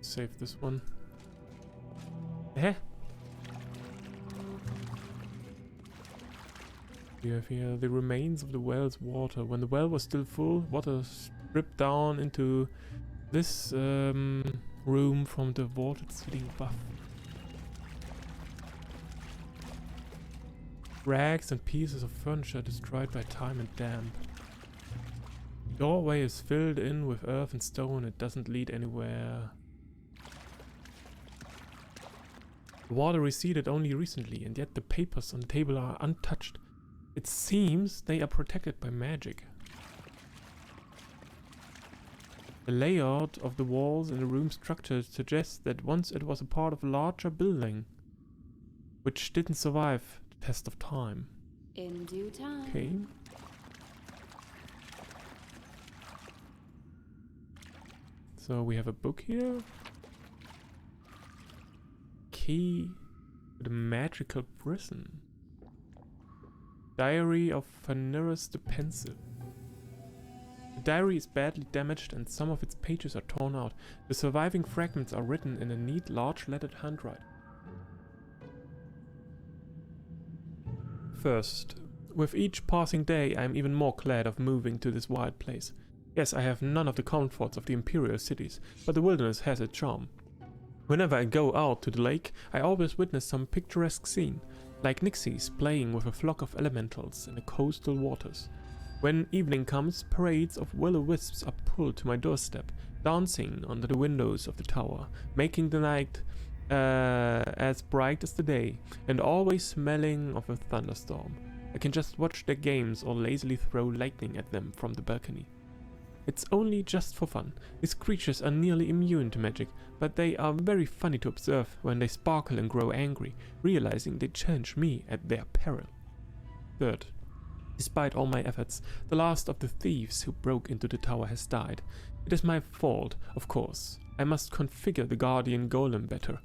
Save this one. Eh? We have here the remains of the well's water. When the well was still full, water dripped down into this room from the vaulted ceiling above. Rags and pieces of furniture destroyed by time and damp. The doorway is filled in with earth and stone. It doesn't lead anywhere. The water receded only recently, and yet the papers on the table are untouched. It seems they are protected by magic. The layout of the walls and the room structure suggests that once it was a part of a larger building, which didn't survive the test of time. In due time. Okay. So we have a book here. Key to the magical prison. Diary of Phanerus the Pensive. The diary is badly damaged and some of its pages are torn out. The surviving fragments are written in a neat, large-lettered handwriting. First, with each passing day I am even more glad of moving to this wild place. Yes, I have none of the comforts of the imperial cities, but the wilderness has its charm. Whenever I go out to the lake, I always witness some picturesque scene, like Nixies playing with a flock of elementals in the coastal waters. When evening comes, parades of will-o-wisps are pulled to my doorstep, dancing under the windows of the tower, making the night as bright as the day, and always smelling of a thunderstorm. I can just watch their games or lazily throw lightning at them from the balcony. It's only just for fun. These creatures are nearly immune to magic, but they are very funny to observe when they sparkle and grow angry, realizing they challenge me at their peril. Third, despite all my efforts, the last of the thieves who broke into the tower has died. It is my fault, of course. I must configure the guardian golem better.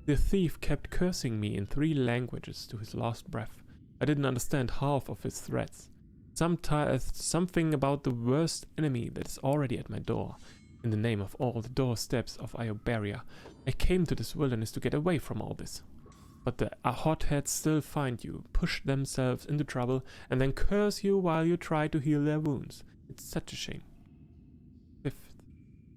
The thief kept cursing me in 3 languages to his last breath. I didn't understand half of his threats. Something about the worst enemy that is already at my door. In the name of all the doorsteps of Iobaria, I came to this wilderness to get away from all this. But the hotheads still find you, push themselves into trouble, and then curse you while you try to heal their wounds. It's such a shame. Fifth,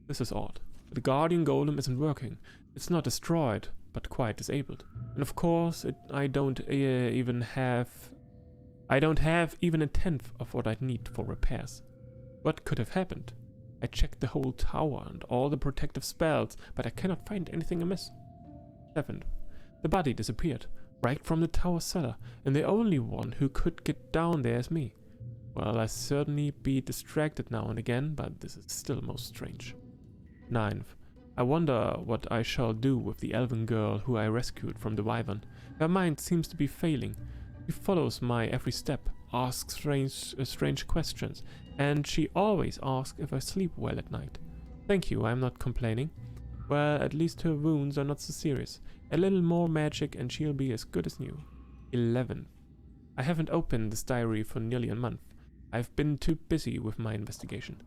this is odd. The guardian golem isn't working. It's not destroyed, but quite disabled. And of course, I don't even have even a tenth of what I'd need for repairs. What could have happened? I checked the whole tower and all the protective spells, but I cannot find anything amiss. 7th, the body disappeared, right from the tower cellar, and the only one who could get down there is me. Well, I certainly be distracted now and again, but this is still most strange. 9th, I wonder what I shall do with the elven girl who I rescued from the wyvern. Her mind seems to be failing. She follows my every step, asks strange questions, and she always asks if I sleep well at night. Thank you, I'm not complaining. Well, at least her wounds are not so serious. A little more magic and she'll be as good as new. 11th. I haven't opened this diary for nearly a month. I've been too busy with my investigation.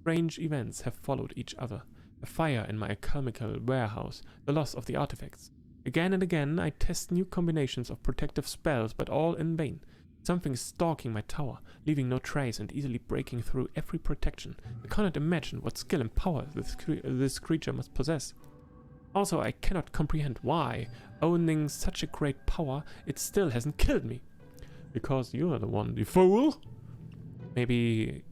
Strange events have followed each other. A fire in my alchemical warehouse, the loss of the artifacts. Again and again I test new combinations of protective spells, but all in vain. Something is stalking my tower, leaving no trace and easily breaking through every protection. I cannot imagine what skill and power this creature must possess. Also, I cannot comprehend why, owning such a great power, it still hasn't killed me. Because you are the one, you fool! Maybe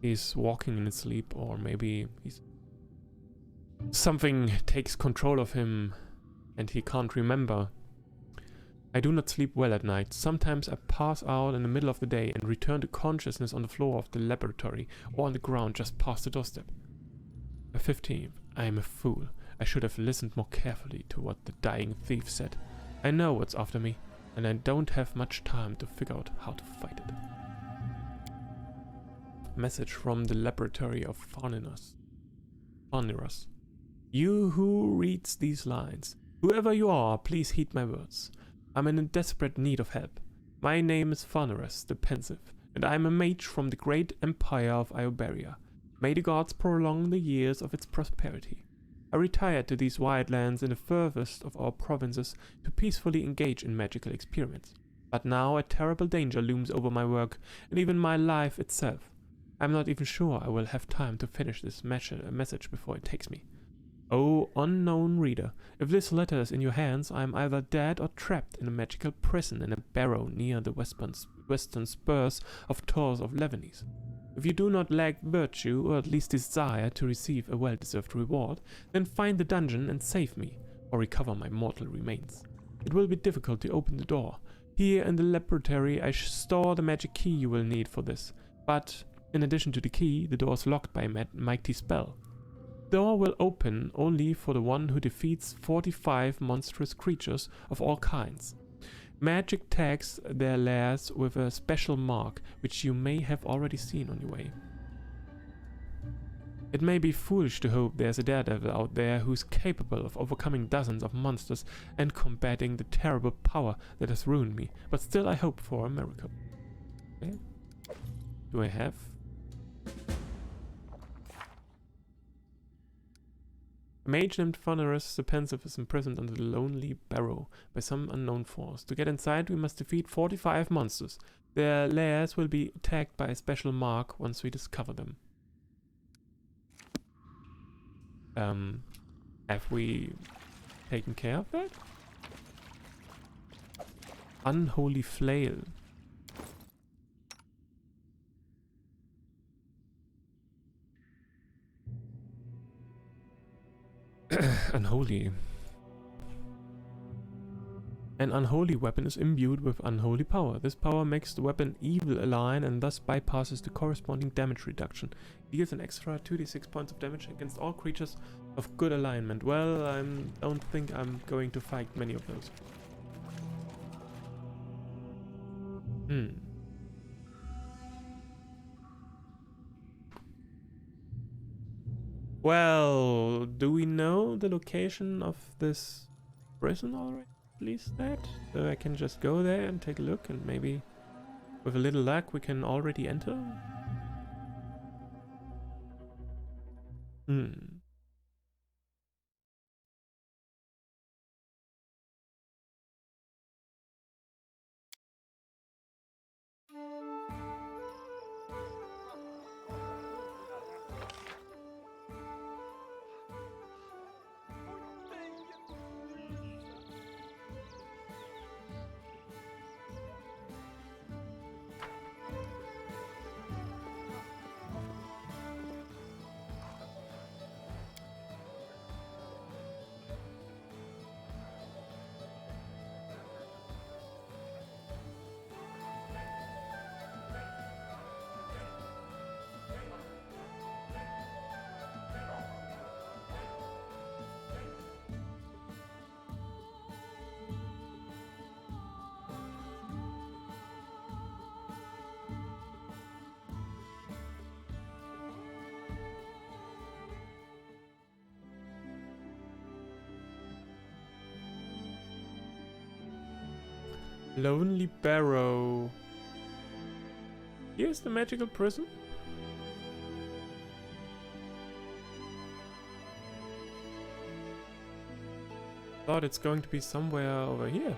he's walking in his sleep, or maybe something takes control of him and he can't remember. I do not sleep well at night. Sometimes I pass out in the middle of the day and return to consciousness on the floor of the laboratory or on the ground just past the doorstep. 15th. I am a fool. I should have listened more carefully to what the dying thief said. I know what's after me, and I don't have much time to figure out how to fight it. Message from the laboratory of Phanerus. You who reads these lines, whoever you are, please heed my words. I'm in desperate need of help. My name is Phanerus the Pensive, and I am a mage from the great empire of Iobaria. May the gods prolong the years of its prosperity. I retired to these wide lands in the furthest of our provinces to peacefully engage in magical experiments. But now a terrible danger looms over my work and even my life itself. I'm not even sure I will have time to finish this message before it takes me. Oh, unknown reader, if this letter is in your hands, I am either dead or trapped in a magical prison in a barrow near the western spurs of Tors of Levanese. If you do not lack virtue, or at least desire to receive a well-deserved reward, then find the dungeon and save me, or recover my mortal remains. It will be difficult to open the door. Here in the laboratory I store the magic key you will need for this, but in addition to the key, the door is locked by a mighty spell. The door will open only for the one who defeats 45 monstrous creatures of all kinds. Magic tags their lairs with a special mark, which you may have already seen on your way. It may be foolish to hope there's a daredevil out there who's capable of overcoming dozens of monsters and combating the terrible power that has ruined me, but still I hope for a miracle. Okay. Do I have? A mage named Thunderous the Pensive is imprisoned under the Lonely Barrow by some unknown force. To get inside, we must defeat 45 monsters. Their lairs will be tagged by a special mark once we discover them. Have we taken care of that? Unholy Flail. Unholy. An unholy weapon is imbued with unholy power. This power makes the weapon evil aligned and thus bypasses the corresponding damage reduction. It deals an extra 2d6 points of damage against all creatures of good alignment. Well, I don't think I'm going to fight many of those. Well, do we know the location of this prison already? At least that? So I can just go there and take a look, and maybe with a little luck we can already enter? Lonely Barrow. Here's the magical prison. Thought it's going to be somewhere over here.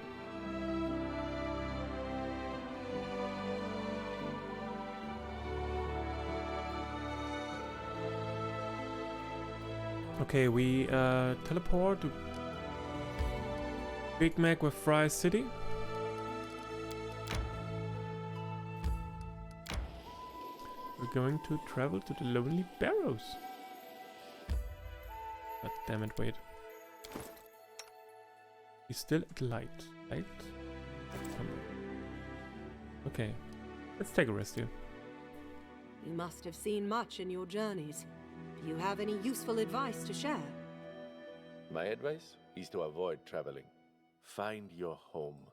Okay, we teleport to Big Mac with Fry City. We're going to travel to the Lonely Barrows. God damn it, wait. He's still at light. Light? Okay. Let's take a rest here. You must have seen much in your journeys. Do you have any useful advice to share? My advice is to avoid traveling. Find your home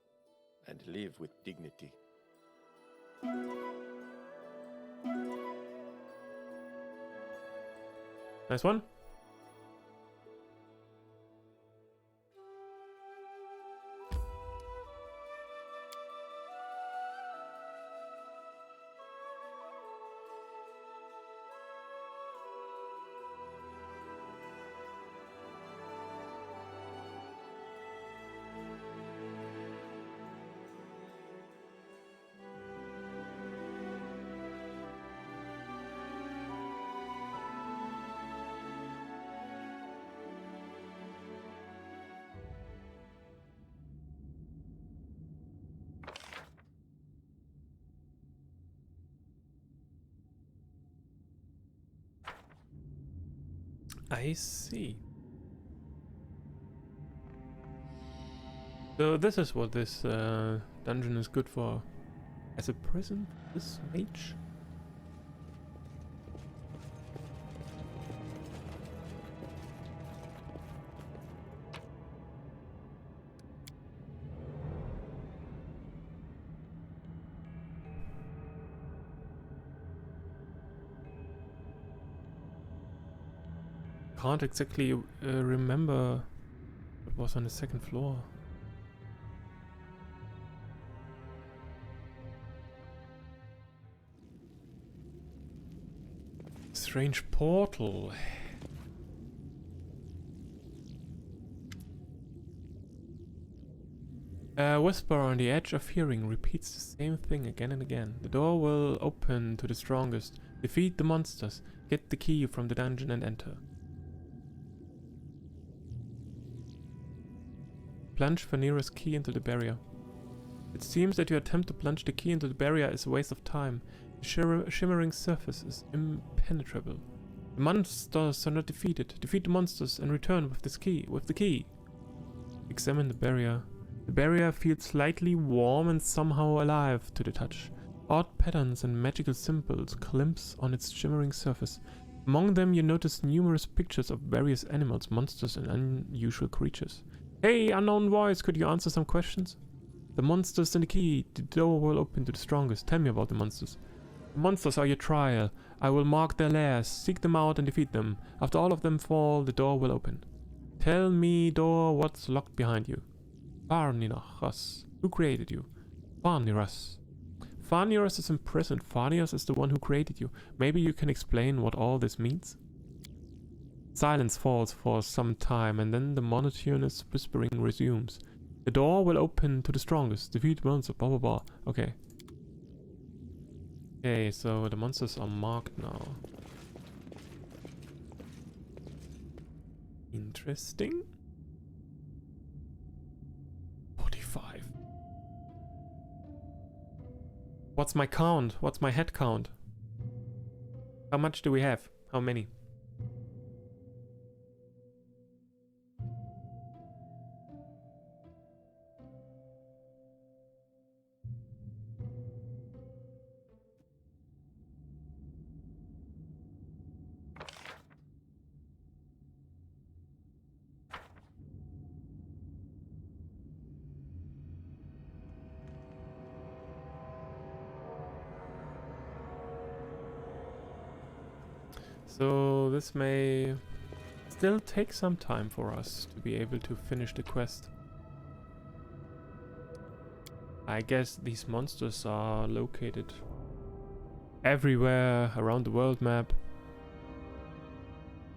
and live with dignity. Nice one. I see. So this is what this dungeon is good for. As a prison, this mage? Can't exactly remember what was on the second floor. Strange portal. A whisper on the edge of hearing repeats the same thing again and again. The door will open to the strongest. Defeat the monsters. Get the key from the dungeon and enter. Plunge the nearest key into the barrier. It seems that your attempt to plunge the key into the barrier is a waste of time. The shimmering surface is impenetrable. The monsters are not defeated. Defeat the monsters and return with this key. With the key. Examine the barrier. The barrier feels slightly warm and somehow alive to the touch. Odd patterns and magical symbols glimpse on its shimmering surface. Among them you notice numerous pictures of various animals, monsters and unusual creatures. Hey, unknown voice, could you answer some questions? The monsters and the key. The door will open to the strongest. Tell me about the monsters. The monsters are your trial. I will mark their lairs. Seek them out and defeat them. After all of them fall, the door will open. Tell me, door, what's locked behind you. Farniras. Who created you? Farniras. Farniras is imprisoned. Farniras is the one who created you. Maybe you can explain what all this means? Silence falls for some time, and then the monotonous whispering resumes. The door will open to the strongest. Defeat monsters, blah blah blah. Okay. Okay, so the monsters are marked now. Interesting. 45. What's my count? What's my head count? How much do we have? How many? So this may still take some time for us to be able to finish the quest. I guess these monsters are located everywhere around the world map.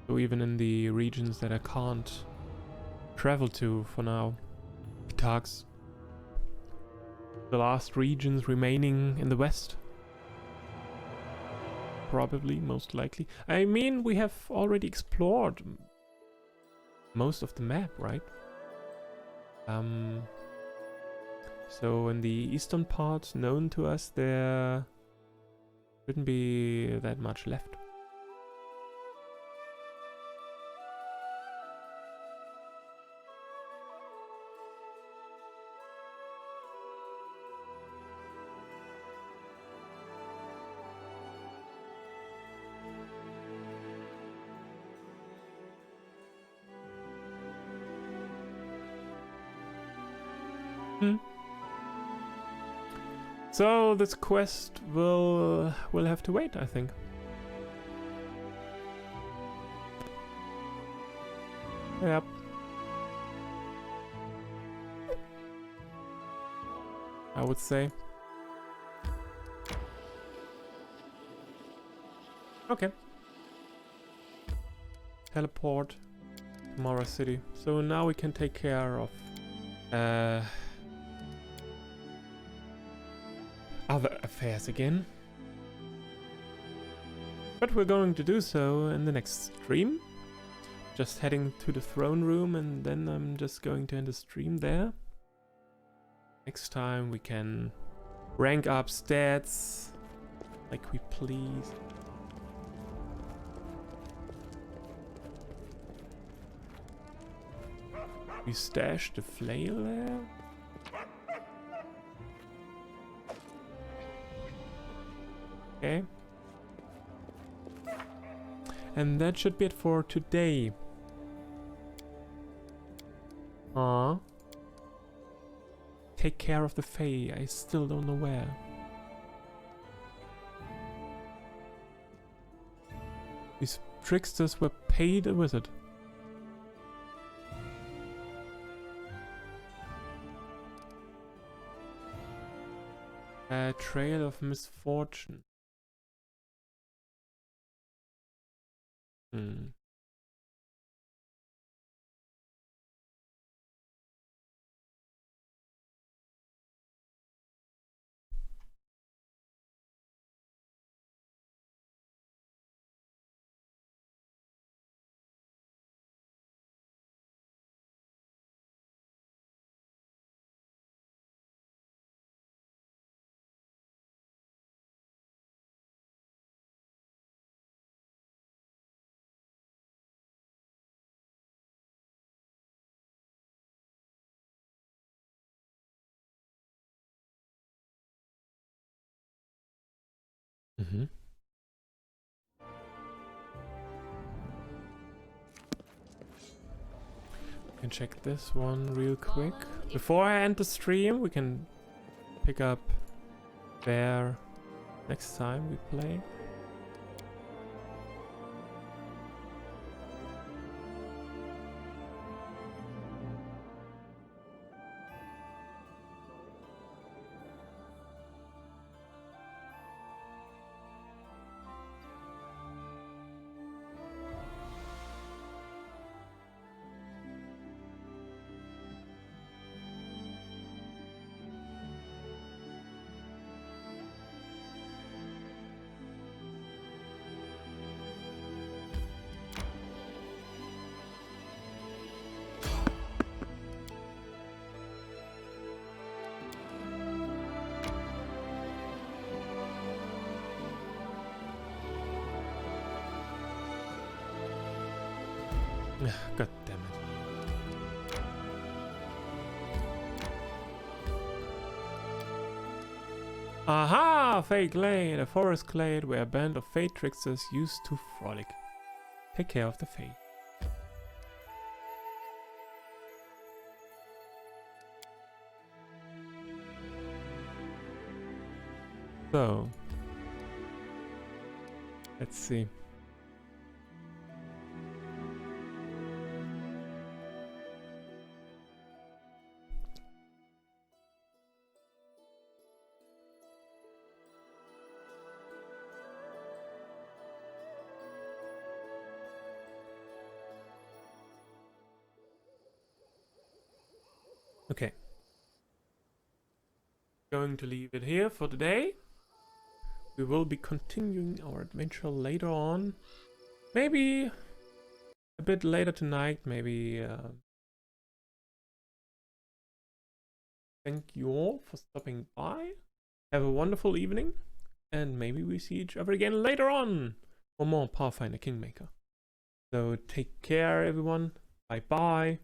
So even in the regions that I can't travel to for now. Tags. The last regions remaining in the west. Probably, most likely. I mean, we have already explored most of the map, right? So in the eastern part known to us, there shouldn't be that much left. So this quest will have to wait, I think. Yep. I would say. Okay. Teleport to Mara City. So now we can take care of other affairs again. But we're going to do so in the next stream. Just heading to the throne room, and then I'm just going to end the stream there. Next time we can rank up stats like we please. We stashed the flail there. Okay. And that should be it for today. Take care of the Fae. I still don't know where. These tricksters were paid a wizard. A trail of misfortune. Mm-hmm. We can check this one real quick. Before I end the stream, we can pick up there next time we play. God damn it. Aha! Fey Glade, a forest glade where a band of Fey tricksters used to frolic. Take care of the Fey. So, let's see. Okay. Going to leave it here for today. We will be continuing our adventure later on. Maybe a bit later tonight, maybe. Thank you all for stopping by. Have a wonderful evening. And maybe we see each other again later on for more Pathfinder Kingmaker. So take care, everyone. Bye bye.